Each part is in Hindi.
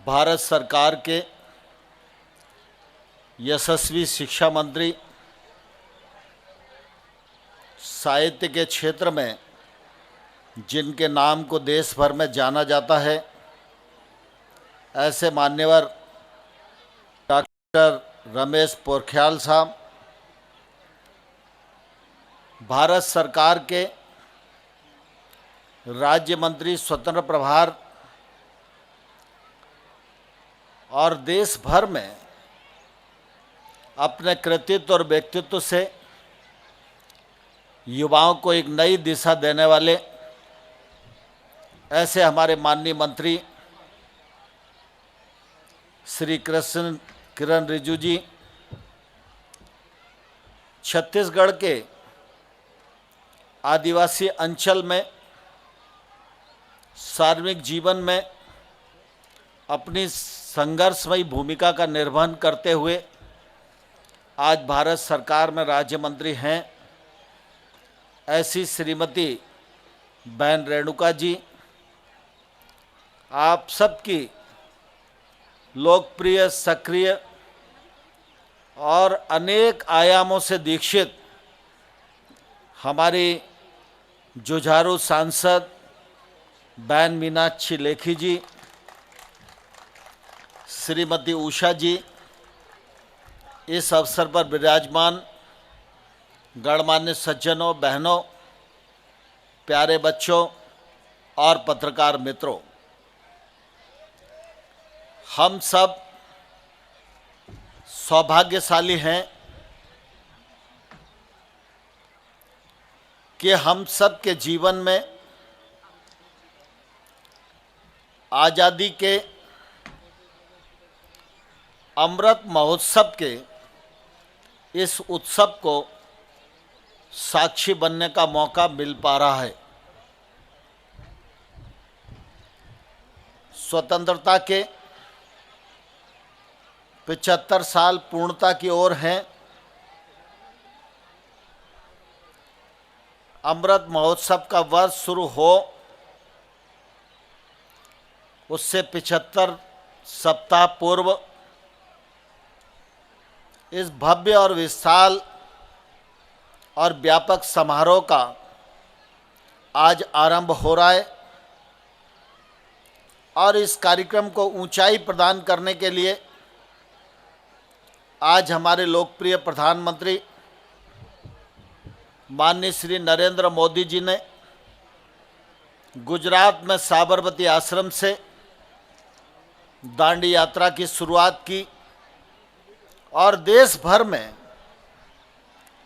भारत सरकार के यशस्वी शिक्षा मंत्री, साहित्य के क्षेत्र में जिनके नाम को देश भर में जाना जाता है, ऐसे मान्यवर डॉक्टर रमेश पोखरियाल साहब, भारत सरकार के राज्य मंत्री स्वतंत्र प्रभार और देश भर में अपने कृतित्व और व्यक्तित्व से युवाओं को एक नई दिशा देने वाले ऐसे हमारे माननीय मंत्री श्री किरण रिजिजू जी छत्तीसगढ़ के आदिवासी अंचल में सार्वजनिक जीवन में अपनी संघर्षमयी भूमिका का निर्वहन करते हुए आज भारत सरकार में राज्य मंत्री हैं, ऐसी श्रीमती बहन रेणुका जी, आप सबकी लोकप्रिय, सक्रिय और अनेक आयामों से दीक्षित हमारी जुझारू सांसद बहन मीनाक्षी लेखी जी, श्रीमती उषा जी, इस अवसर पर विराजमान गणमान्य सज्जनों, बहनों, प्यारे बच्चों और पत्रकार मित्रों, हम सब सौभाग्यशाली हैं कि हम सब के जीवन में आज़ादी के अमृत महोत्सव के इस उत्सव को साक्षी बनने का मौका मिल पा रहा है। स्वतंत्रता के 75 साल पूर्णता की ओर हैं। अमृत महोत्सव का वर्ष शुरू हो उससे 75 सप्ताह पूर्व इस भव्य और विशाल और व्यापक समारोह का आज आरंभ हो रहा है और इस कार्यक्रम को ऊंचाई प्रदान करने के लिए आज हमारे लोकप्रिय प्रधानमंत्री माननीय श्री नरेंद्र मोदी जी ने गुजरात में साबरमती आश्रम से दांडी यात्रा की शुरुआत की और देश भर में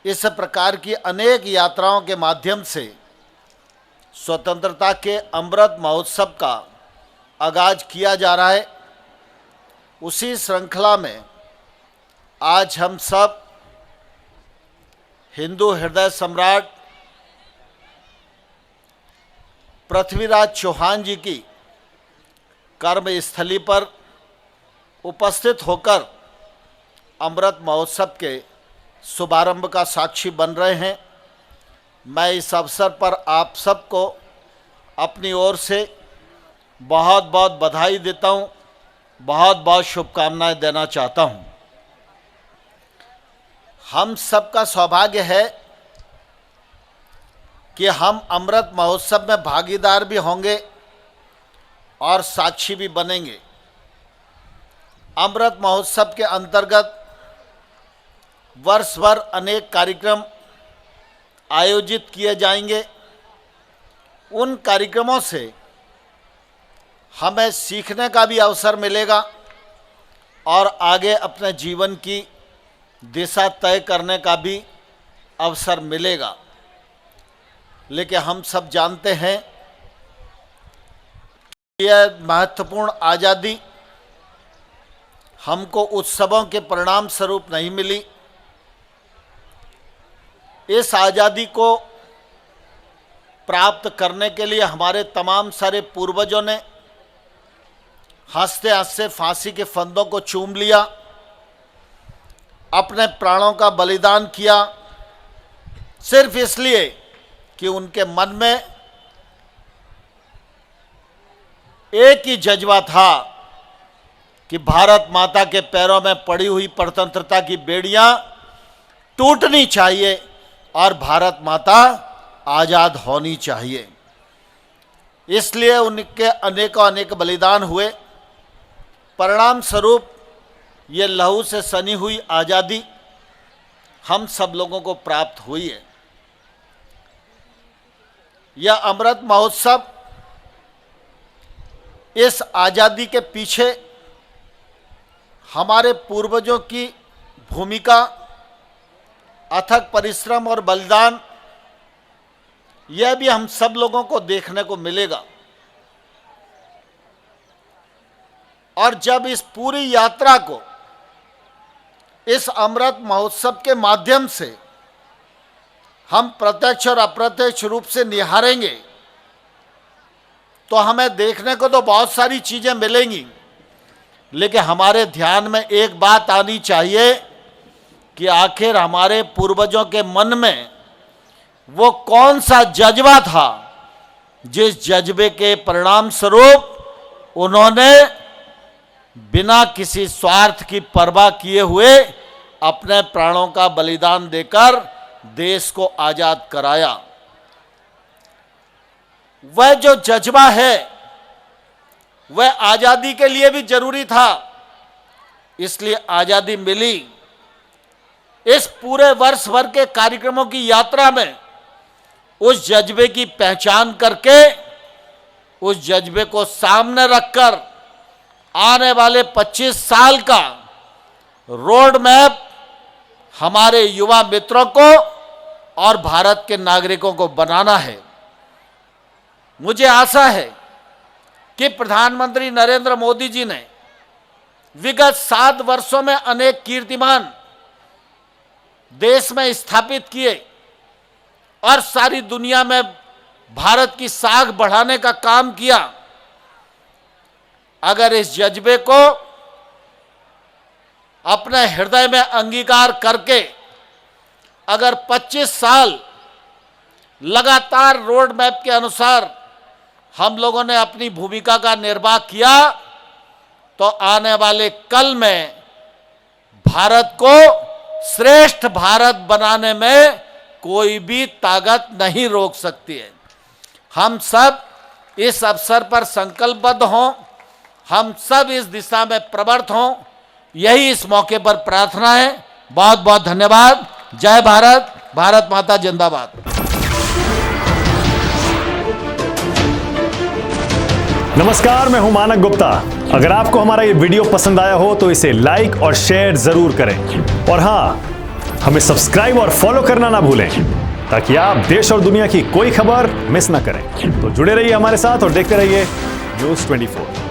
इस प्रकार की अनेक यात्राओं के माध्यम से स्वतंत्रता के अमृत महोत्सव का आगाज किया जा रहा है। उसी श्रृंखला में आज हम सब हिंदू हृदय सम्राट पृथ्वीराज चौहान जी की कर्मस्थली पर उपस्थित होकर अमृत महोत्सव के शुभारंभ का साक्षी बन रहे हैं। मैं इस अवसर पर आप सबको अपनी ओर से बहुत बहुत बधाई देता हूं, बहुत बहुत शुभकामनाएं देना चाहता हूं। हम सबका सौभाग्य है कि हम अमृत महोत्सव में भागीदार भी होंगे और साक्षी भी बनेंगे। अमृत महोत्सव के अंतर्गत वर्ष भर अनेक कार्यक्रम आयोजित किए जाएंगे। उन कार्यक्रमों से हमें सीखने का भी अवसर मिलेगा और आगे अपने जीवन की दिशा तय करने का भी अवसर मिलेगा। लेकिन हम सब जानते हैं यह महत्वपूर्ण आज़ादी हमको उत्सवों के परिणाम स्वरूप नहीं मिली। इस आज़ादी को प्राप्त करने के लिए हमारे तमाम सारे पूर्वजों ने हंसते हंसते फांसी के फंदों को चूम लिया, अपने प्राणों का बलिदान किया, सिर्फ इसलिए कि उनके मन में एक ही जज्बा था कि भारत माता के पैरों में पड़ी हुई परतंत्रता की बेड़ियां टूटनी चाहिए और भारत माता आज़ाद होनी चाहिए। इसलिए उनके अनेकों अनेक बलिदान हुए। परिणाम स्वरूप ये लहू से सनी हुई आज़ादी हम सब लोगों को प्राप्त हुई है। यह अमृत महोत्सव इस आज़ादी के पीछे हमारे पूर्वजों की भूमिका, अथक परिश्रम और बलिदान, यह भी हम सब लोगों को देखने को मिलेगा। और जब इस पूरी यात्रा को इस अमृत महोत्सव के माध्यम से हम प्रत्यक्ष और अप्रत्यक्ष रूप से निहारेंगे तो हमें देखने को तो बहुत सारी चीजें मिलेंगी, लेकिन हमारे ध्यान में एक बात आनी चाहिए कि आखिर हमारे पूर्वजों के मन में वो कौन सा जज्बा था जिस जज्बे के परिणाम स्वरूप उन्होंने बिना किसी स्वार्थ की परवाह किए हुए अपने प्राणों का बलिदान देकर देश को आजाद कराया। वह जो जज्बा है वह आजादी के लिए भी जरूरी था, इसलिए आजादी मिली। इस पूरे वर्ष भर के कार्यक्रमों की यात्रा में उस जज्बे की पहचान करके, उस जज्बे को सामने रखकर आने वाले 25 साल का रोड मैप हमारे युवा मित्रों को और भारत के नागरिकों को बनाना है। मुझे आशा है कि प्रधानमंत्री नरेंद्र मोदी जी ने विगत 7 वर्षों में अनेक कीर्तिमान देश में स्थापित किए और सारी दुनिया में भारत की साख बढ़ाने का काम किया। अगर इस जज्बे को अपने हृदय में अंगीकार करके अगर 25 साल लगातार रोड मैप के अनुसार हम लोगों ने अपनी भूमिका का निर्वाह किया तो आने वाले कल में भारत को श्रेष्ठ भारत बनाने में कोई भी ताकत नहीं रोक सकती है। हम सब इस अवसर पर संकल्पबद्ध हों, हम सब इस दिशा में प्रवृत्त हों, यही इस मौके पर प्रार्थना है। बहुत बहुत धन्यवाद। जय भारत, भारत माता जिंदाबाद। नमस्कार, मैं हूं मानक गुप्ता। अगर आपको हमारा ये वीडियो पसंद आया हो तो इसे लाइक और शेयर जरूर करें और हाँ, हमें सब्सक्राइब और फॉलो करना ना भूलें ताकि आप देश और दुनिया की कोई खबर मिस ना करें। तो जुड़े रहिए हमारे साथ और देखते रहिए न्यूज़ 24।